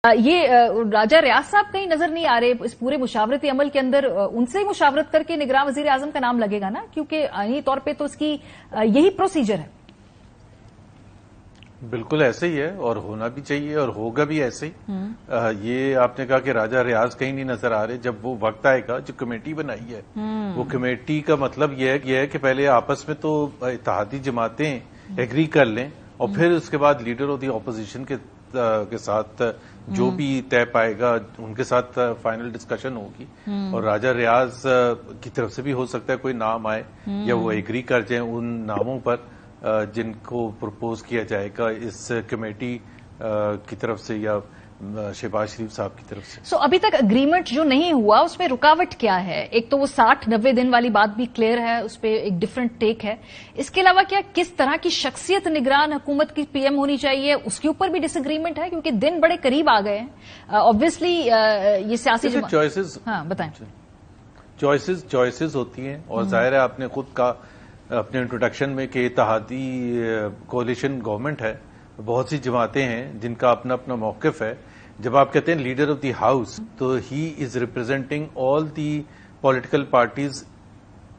ये राजा रियाज साहब कहीं नजर नहीं आ रहे इस पूरे मुशावरती अमल के अंदर। उनसे ही मुशावरत करके निगरान वजीर आजम का नाम लगेगा ना, क्योंकि आईनी तौर पे तो इसकी यही प्रोसीजर है। बिल्कुल ऐसे ही है और होना भी चाहिए और होगा भी ऐसे ही। ये आपने कहा कि राजा रियाज कहीं नहीं नजर आ रहे। जब वो वक्त आएगा, जो कमेटी बनाई है वो कमेटी का मतलब ये है कि पहले आपस में तो इत्तेहादी जमातें एग्री कर लें और फिर उसके बाद लीडर ऑफ द ऑपोजिशन के साथ जो भी तय पाएगा उनके साथ फाइनल डिस्कशन होगी। और राजा रियाज की तरफ से भी हो सकता है कोई नाम आए या वो एग्री कर जाए उन नामों पर जिनको प्रपोज किया जाएगा इस कमेटी की तरफ से या शहबाज शरीफ साहब की तरफ से। अभी तक एग्रीमेंट जो नहीं हुआ उसमें रुकावट क्या है? एक तो वो 60-90 दिन वाली बात भी क्लियर है, उस पर एक डिफरेंट टेक है। इसके अलावा क्या किस तरह की शख्सियत निगरान हुकूमत की पीएम होनी चाहिए उसके ऊपर भी डिसएग्रीमेंट है, क्योंकि दिन बड़े करीब आ गए हैं। ऑब्वियसली ये सियासी चॉइसेस, हाँ बताएं। चॉइसेस होती हैं और जाहिर है आपने खुद कहा अपने इंट्रोडक्शन में कि इत्तेहादी कोalition गवर्नमेंट है, बहुत सी जमातें हैं जिनका अपना अपना मौकिफ है। जब आप कहते हैं लीडर ऑफ द हाउस तो he is representing all the political parties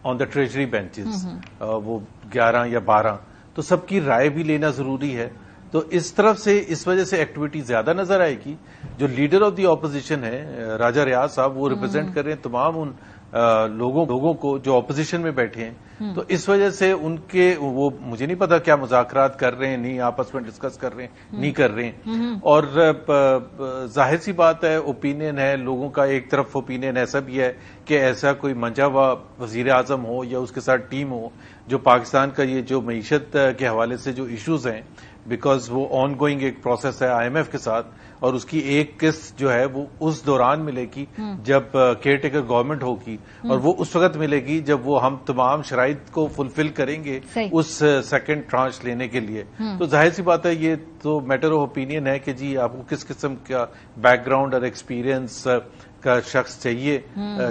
on the treasury benches, वो 11 या 12, तो सबकी राय भी लेना जरूरी है। तो इस तरफ से इस वजह से एक्टिविटी ज्यादा नजर आएगी। जो लीडर ऑफ द ऑपोजिशन है राजा रियाज साहब, वो रिप्रेजेंट कर रहे हैं तमाम उन लोगों को जो ऑपोजिशन में बैठे हैं। तो इस वजह से उनके वो मुझे नहीं पता क्या मुज़ाकरात कर रहे हैं, नहीं आपस में डिस्कस कर रहे हैं, नहीं कर रहे हैं। और जाहिर सी बात है ओपिनियन है लोगों का, एक तरफ ओपिनियन ऐसा भी है कि ऐसा कोई मंजा हुआ वजीर आजम हो या उसके साथ टीम हो जो पाकिस्तान का ये जो मईशत के हवाले से जो इश्यूज हैं, बिकॉज वो ऑन गोइंग एक प्रोसेस है IMF के साथ और उसकी एक किस्त जो है वो उस दौरान मिलेगी जब केयर टेकर गवर्नमेंट होगी और वो उस वक्त मिलेगी जब वो हम तमाम शराइत को फुलफिल करेंगे उस सेकंड ट्रांच लेने के लिए। तो जाहिर सी बात है ये तो मैटर ऑफ ओपिनियन है कि जी आपको किस किस्म का बैकग्राउंड और एक्सपीरियंस का शख्स चाहिए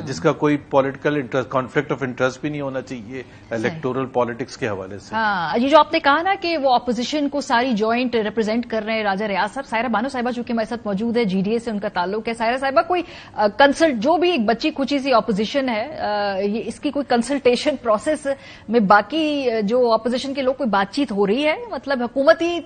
जिसका कोई political interest, conflict of interest भी नहीं होना चाहिए इलेक्टोरल पॉलिटिक्स के हवाले से। हाँ, ये जो आपने कहा ना कि वो ऑपोजिशन को सारी जॉइंट रिप्रेजेंट कर रहे हैं राजा रियाज साहब। सायरा बानो साहिबा चूंकि हमारे साथ मौजूद है, GDA से उनका ताल्लुक है। सायरा साहिबा, कोई कंसल्ट जो भी एक बच्ची कुची सी ऑपोजिशन है ये इसकी कोई कंसल्टेशन प्रोसेस में बाकी जो ऑपोजिशन के लोग कोई बातचीत हो रही है? मतलब हुकूमत ही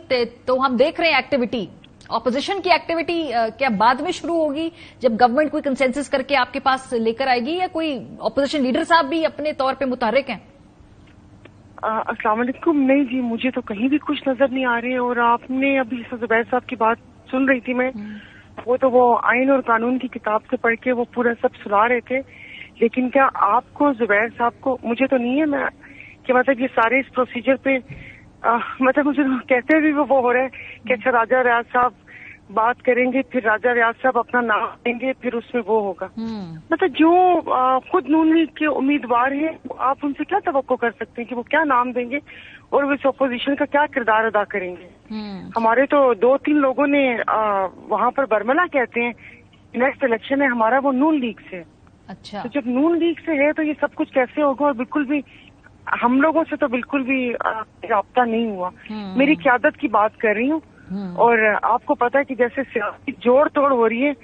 तो हम देख रहे हैं एक्टिविटी, ऑपोजिशन की एक्टिविटी क्या बाद में शुरू होगी जब गवर्नमेंट कोई कंसेंसस करके आपके पास लेकर आएगी, या कोई ऑपोजिशन लीडर साहब भी अपने तौर पे मुतहर्रिक हैं? अस्सलाम वालेकुम। नहीं जी, मुझे तो कहीं भी कुछ नजर नहीं आ रहे। और आपने अभी जुबैर साहब की बात सुन रही थी मैं, वो आइन और कानून की किताब से पढ़ के वो पूरा सब सुना रहे थे। लेकिन क्या आपको जुबैर साहब को, मुझे तो नहीं है मैं कि मतलब ये सारे इस प्रोसीजर पे मतलब मुझे कहते भी वो हो रहा है कि अच्छा राजा रियाज साहब बात करेंगे, फिर राजा रियाज साहब अपना नाम देंगे, फिर उसमें वो होगा। मतलब जो खुद नून लीग के उम्मीदवार हैं आप उनसे क्या तवक्को कर सकते हैं कि वो क्या नाम देंगे और वो इस अपोजिशन का क्या किरदार अदा करेंगे? हमारे तो 2-3 लोगों ने वहां पर बरमला कहते हैं नेक्स्ट इलेक्शन है हमारा, वो नून लीग से। अच्छा, तो जब नून लीग से है तो ये सब कुछ कैसे होगा? और बिल्कुल भी हम लोगों से तो बिल्कुल भी राब्ता नहीं हुआ। मेरी क़यादत की बात कर रही हूँ। और आपको पता है कि जैसे सियासी जोड़ तोड़ हो रही है,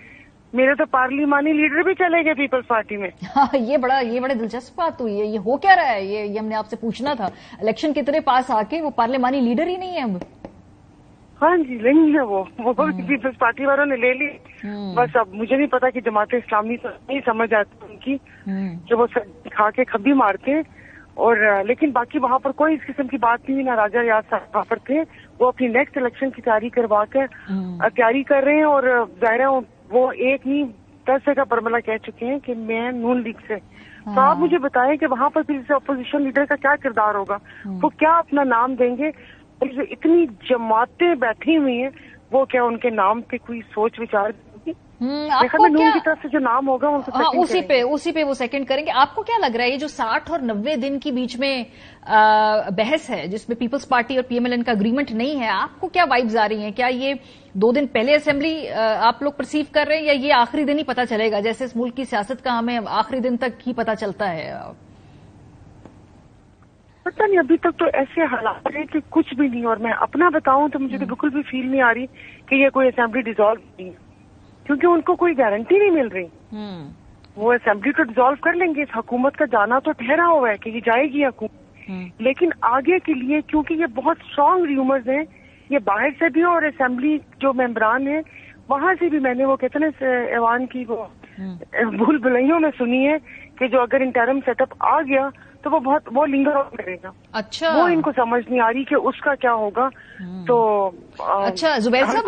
मेरे तो पार्लिमानी लीडर भी चले गए पीपल्स पार्टी में। हाँ, ये बड़ा दिलचस्प बात हुई है। ये हो क्या रहा है? ये हमने आपसे पूछना था। इलेक्शन कितने पास आके वो पार्लिमानी लीडर ही नहीं है अब। हाँ जी, नहीं है वो पीपल्स पार्टी वालों ने ले ली। बस अब मुझे नहीं पता कि जमात इस्लामी तो नहीं समझ आती उनकी, जो वो खा के खब्बी मारते हैं। और लेकिन बाकी वहाँ पर कोई इस किस्म की बात नहीं। ना राजा रियाज साहब वहाँ पर थे, वो अपनी नेक्स्ट इलेक्शन की तैयारी करवा कर तैयारी कर रहे हैं। और जाहिर है वो एक नहीं 10 जगह बरमला कह चुके हैं कि मैं नून लीग से। तो आप मुझे बताएं कि वहाँ पर फिर से अपोजिशन लीडर का क्या किरदार होगा, वो क्या अपना नाम देंगे? और जो इतनी जमातें बैठी हुई हैं वो क्या उनके नाम पे कोई सोच विचार? आपको क्या उनकी तरफ से जो नाम होगा उनको उसी पे वो सेकंड करेंगे। आपको क्या लग रहा है ये जो 60 और 90 दिन की बीच में बहस है जिसमें पीपल्स पार्टी और PMLN का एग्रीमेंट नहीं है, आपको क्या वाइब्स आ रही हैं? क्या ये 2 दिन पहले असेंबली आप लोग परसीव कर रहे हैं, या ये आखिरी दिन ही पता चलेगा? जैसे इस मुल्क की सियासत का हमें आखिरी दिन तक ही पता चलता है। पता नहीं, अभी तक तो ऐसे हालात है कि कुछ भी नहीं। और मैं अपना बताऊं तो मुझे तो बिल्कुल भी फील नहीं आ रही कि ये कोई असेंबली डिसॉल्व नहीं है। क्योंकि उनको कोई गारंटी नहीं मिल रही। वो असेंबली तो डिसॉल्व कर लेंगे, इस हुकूमत का जाना तो ठहरा हुआ है कि ये जाएगी हुकूमत, लेकिन आगे के लिए क्योंकि ये बहुत स्ट्रांग र्यूमर्स हैं, ये बाहर से भी और असेंबली जो मेंबरान हैं वहां से भी मैंने वो कहते ना ऐवान की वो भूल भुलैयों में सुनी है कि जो अगर इंटरम सेटअप आ गया तो वो बहुत वो लिंगर ऑन करेगा। अच्छा, वो इनको समझ नहीं आ रही कि उसका क्या होगा। तो अच्छा जुबैर साहब